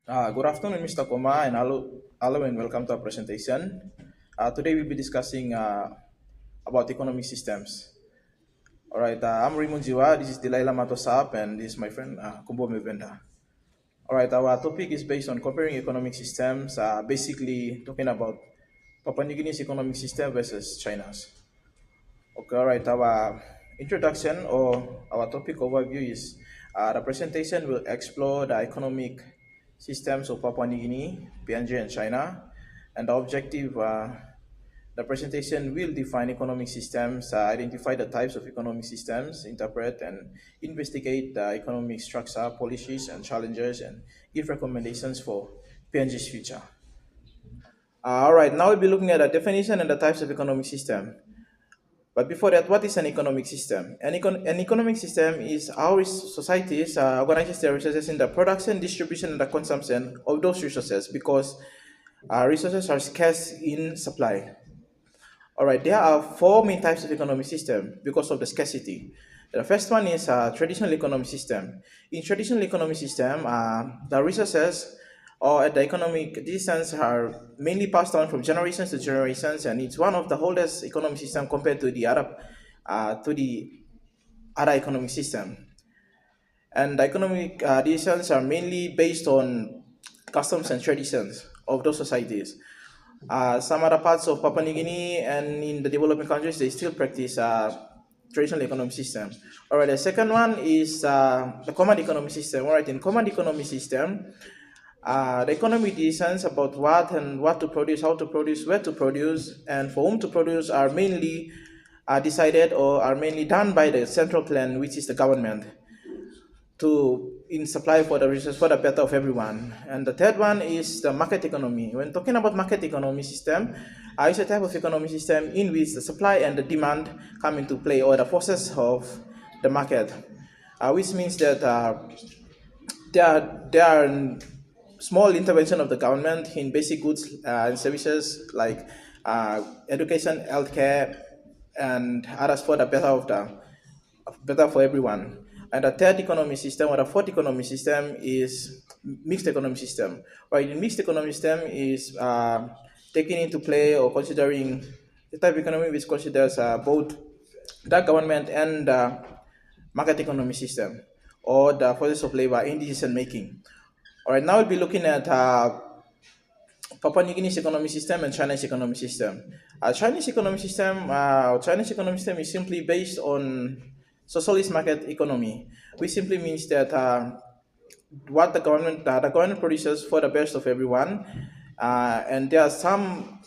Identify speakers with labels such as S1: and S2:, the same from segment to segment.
S1: Good afternoon, Mr. Koma, and hello and welcome to our presentation. Today we'll be discussing about economic systems. All right, I'm Raymond Jiwa, this is Delilah Matosap, and this is my friend Kumbo Mevenda. All right, our topic is based on comparing economic systems, basically talking about Papua New Guinea's economic system versus China's. Okay, all right, our introduction or our topic overview is the presentation will explore the economic systems of Papua New Guinea, PNG, and China. And the objective, the presentation will define economic systems, identify the types of economic systems, interpret and investigate the economic structure, policies, and challenges, and give recommendations for PNG's future. All right, now we'll be looking at the definition and the types of economic system. But before that, what is an economic system? An economic system is how societies organizes their resources in the production, distribution, and the consumption of those resources because resources are scarce in supply. All right, there are four main types of economic system because of the scarcity. The first one is traditional economic system. In traditional economic system, the resources or the economic distance are mainly passed on from generations to generations, and it's one of the oldest economic system compared to the other economic system. And the economic decisions are mainly based on customs and traditions of those societies. Some other parts of Papua New Guinea and in the developing countries, they still practice traditional economic system. All right, the second one is the command economic system. All right, in command economic system, the economic decisions about what and what to produce, how to produce, where to produce, and for whom to produce are mainly decided or are mainly done by the central plan, which is the government to in supply for the resources for the better of everyone. And the third one is the market economy. When talking about market economy system, it's a type of economic system in which the supply and the demand come into play, or the forces of the market, which means that there are small intervention of the government in basic goods and services like education, healthcare, and others for the better for everyone. And the third economic system or the fourth economic system is mixed economic system. Right, the mixed economic system is taking into play or considering the type of economy which considers both the government and the market economic system or the forces of labor in decision making. All right, now we'll be looking at Papua New Guinea's economic system and China's economic system. Chinese economic system is simply based on socialist market economy, which simply means that what the government produces for the best of everyone, and there are some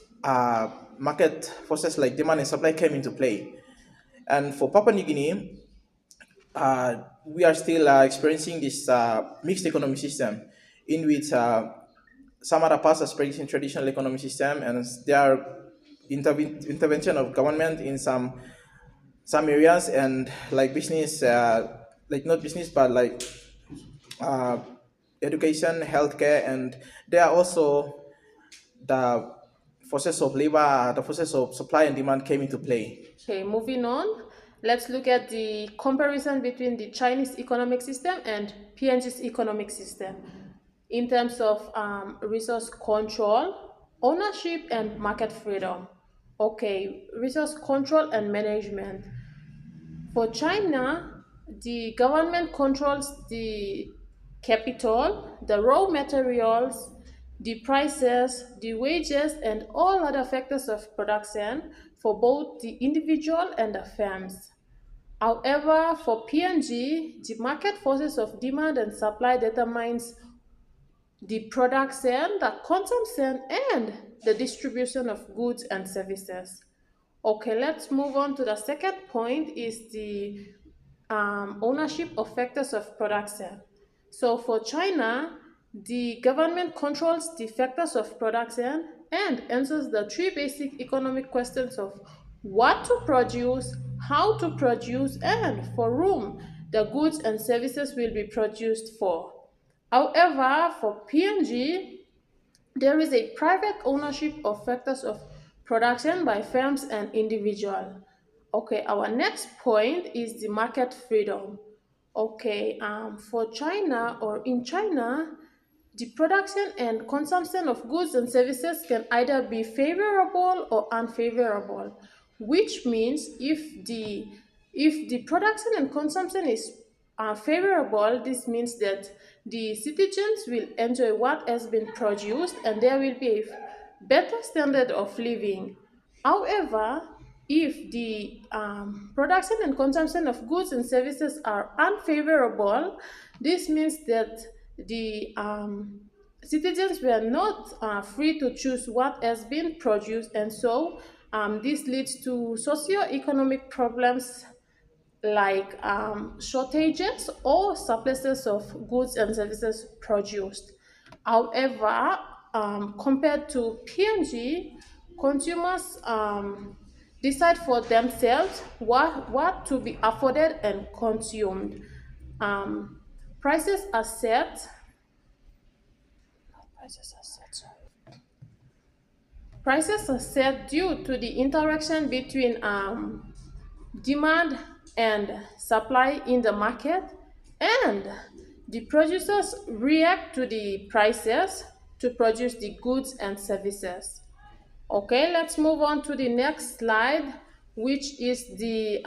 S1: market forces like demand and supply came into play. And for Papua New Guinea, we are still experiencing this mixed economic system in which some other parts are practicing traditional economic system and there are intervention of government in some areas and like business like not business but like uh, education, healthcare, and there are also the forces of labor, the forces of supply and demand came into play.
S2: Okay, moving on. Let's look at the comparison between the Chinese economic system and PNG's economic system in terms of resource control, ownership, and market freedom. Okay, resource control and management. For China, the government controls the capital, the raw materials, the prices, the wages, and all other factors of production for both the individual and the firms. However, for PNG, the market forces of demand and supply determines the production, the consumption, and the distribution of goods and services. Okay, let's move on to the second point is the ownership of factors of production. So for China, the government controls the factors of production and answers the three basic economic questions of what to produce, how to produce, and for whom the goods and services will be produced for. However, for PNG, there is a private ownership of factors of production by firms and individuals. Okay, our next point is the market freedom. Okay, for China or in China, the production and consumption of goods and services can either be favorable or unfavorable, which means if the production and consumption is favorable, this means that the citizens will enjoy what has been produced and there will be a better standard of living. However, if the production and consumption of goods and services are unfavorable, this means that the citizens were not free to choose what has been produced, and so this leads to socio-economic problems like shortages or surpluses of goods and services produced. However, compared to PNG, consumers decide for themselves what to be afforded and consumed. Um, prices are set. Prices are set. Prices are set due to the interaction between demand and supply in the market, and the producers react to the prices to produce the goods and services. Okay, let's move on to the next slide, which is the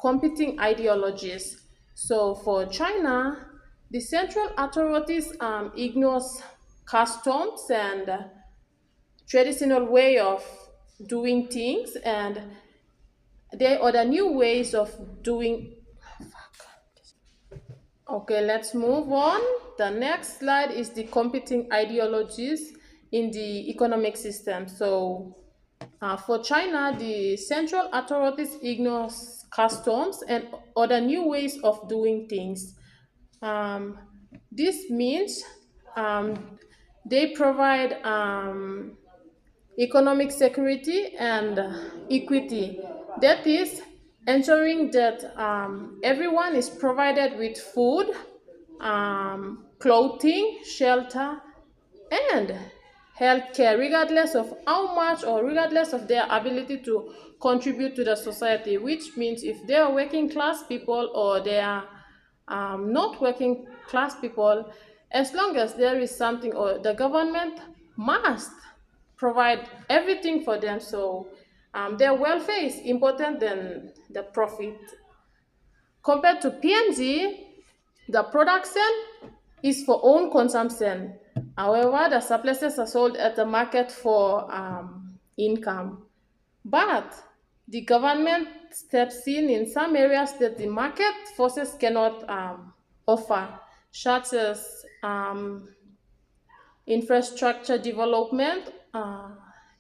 S2: competing ideologies. So for China, the central authorities ignores customs and traditional way of doing things, and there are the new ways of doing. Okay, let's move on. The next slide is the competing ideologies in the economic system. So, for China, the central authorities ignore customs and other new ways of doing things. Um, this means um, they provide economic security and equity. That is, ensuring that everyone is provided with food, clothing, shelter, and healthcare, regardless of how much or regardless of their ability to contribute to the society. Which means if they are working class people or they are not working class people, as long as there is something, or the government must provide everything for them. So their welfare is important than the profit. Compared to PNG, the production is for own consumption. However, the surpluses are sold at the market for income. But the government steps in some areas that the market forces cannot offer, such as infrastructure development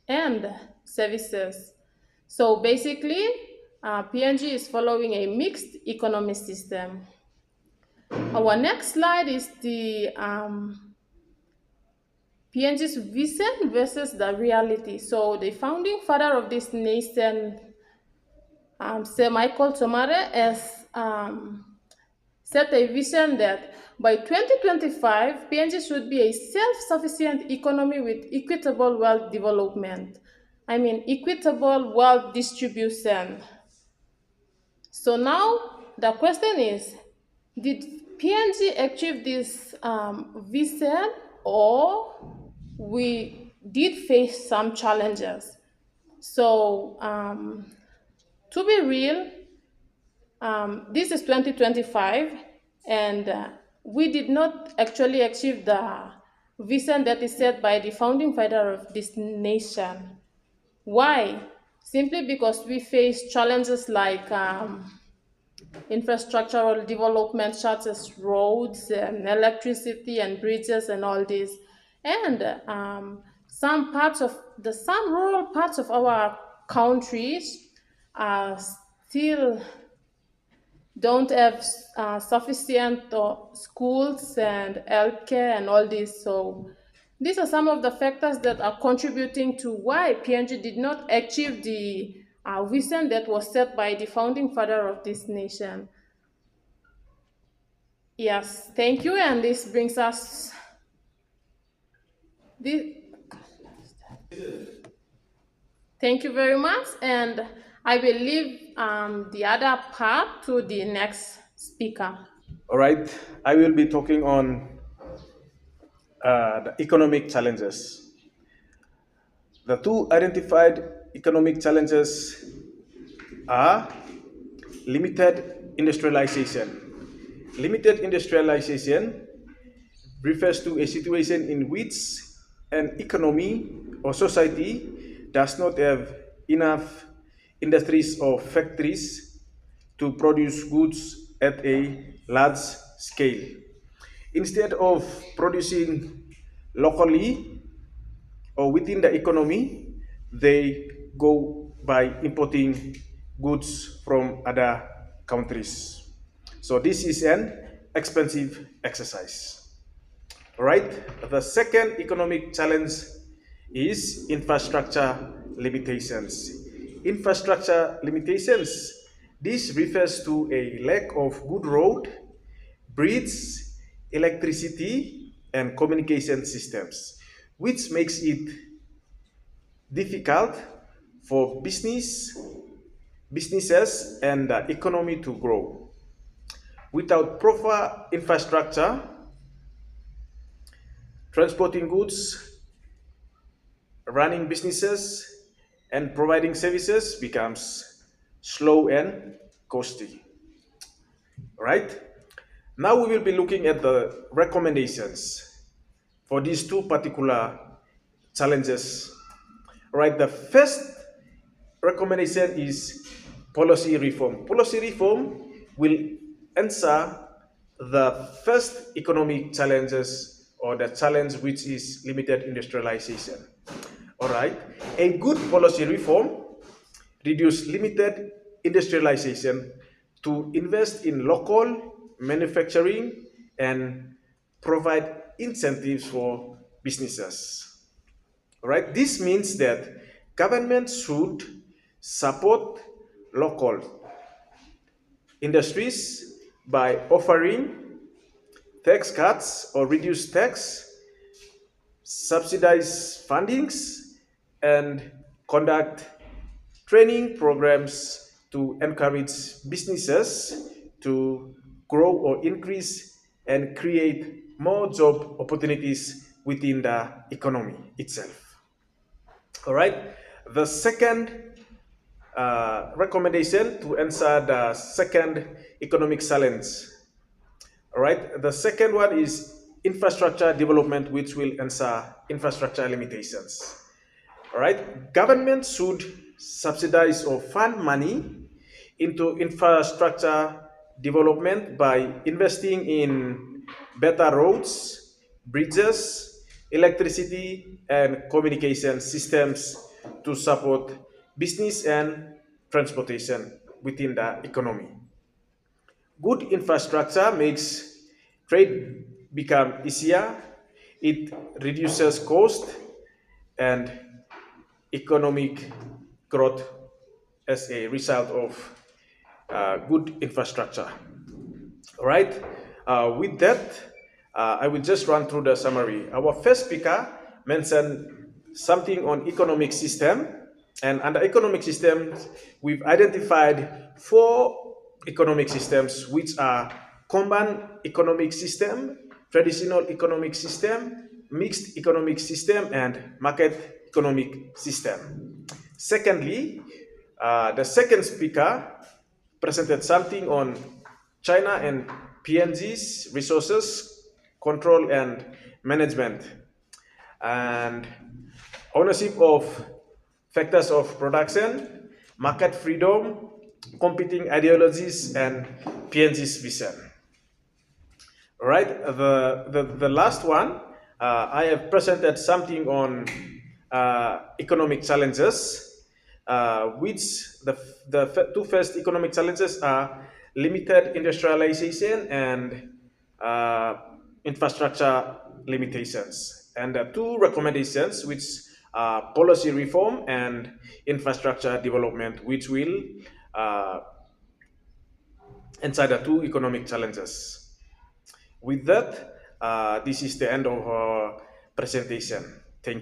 S2: and services. So basically, PNG is following a mixed economic system. Our next slide is the PNG's vision versus the reality. So the founding father of this nation, Sir Michael Tomare, has set a vision that by 2025, PNG should be a self-sufficient economy with equitable wealth development. I mean, equitable wealth distribution. So now the question is, did PNG achieve this vision, or we did face some challenges? So to be real, this is 2025, and we did not actually achieve the vision that is set by the founding father of this nation. Why? Simply because we face challenges like infrastructural development such as roads and electricity and bridges and all this, and some rural parts of our countries are still don't have sufficient schools and healthcare and all this. So these are some of the factors that are contributing to why PNG did not achieve the vision that was set by the founding father of this nation. Yes, thank you. And this brings us this. Thank you very much. And I will leave the other part to the next speaker.
S3: All right, I will be talking on the economic challenges. The two identified economic challenges are limited industrialization. Limited industrialization refers to a situation in which an economy or society does not have enough industries or factories to produce goods at a large scale. Instead of producing locally or within the economy, they go by importing goods from other countries. So this is an expensive exercise. Right? The second economic challenge is infrastructure limitations. Infrastructure limitations, this refers to a lack of good road, bridges, electricity, and communication systems, which makes it difficult for businesses and the economy to grow. Without proper infrastructure, transporting goods, running businesses, and providing services becomes slow and costly. Right? Now we will be looking at the recommendations for these two particular challenges. Right? The first recommendation is policy reform. Policy reform will answer the first economic challenges or the challenge which is limited industrialization. All right. A good policy reform reduce limited industrialization to invest in local manufacturing and provide incentives for businesses. All right. This means that government should support local industries by offering tax cuts or reduced tax, subsidize fundings, and conduct training programs to encourage businesses to grow or increase and create more job opportunities within the economy itself. All right. The second recommendation to answer the second economic challenge. All right. The second one is infrastructure development, which will answer infrastructure limitations. All right. Government should subsidize or fund money into infrastructure development by investing in better roads, bridges, electricity, and communication systems to support business and transportation within the economy. Good infrastructure makes trade become easier, it reduces cost and economic growth as a result of good infrastructure. All right. With that, I will just run through the summary. Our first speaker mentioned something on economic system, and under economic systems, we've identified four economic systems, which are common economic system, traditional economic system, mixed economic system, and market economic system. Secondly, the second speaker presented something on China and PNG's resources control and management and ownership of factors of production, market freedom, competing ideologies, and PNG's vision. Right? The last one, I have presented something on economic challenges, which the two first economic challenges are limited industrialization and uh, infrastructure limitations. And the two recommendations, which are policy reform and infrastructure development, which will uh, answer the two economic challenges. With that, this is the end of our presentation. Thank you.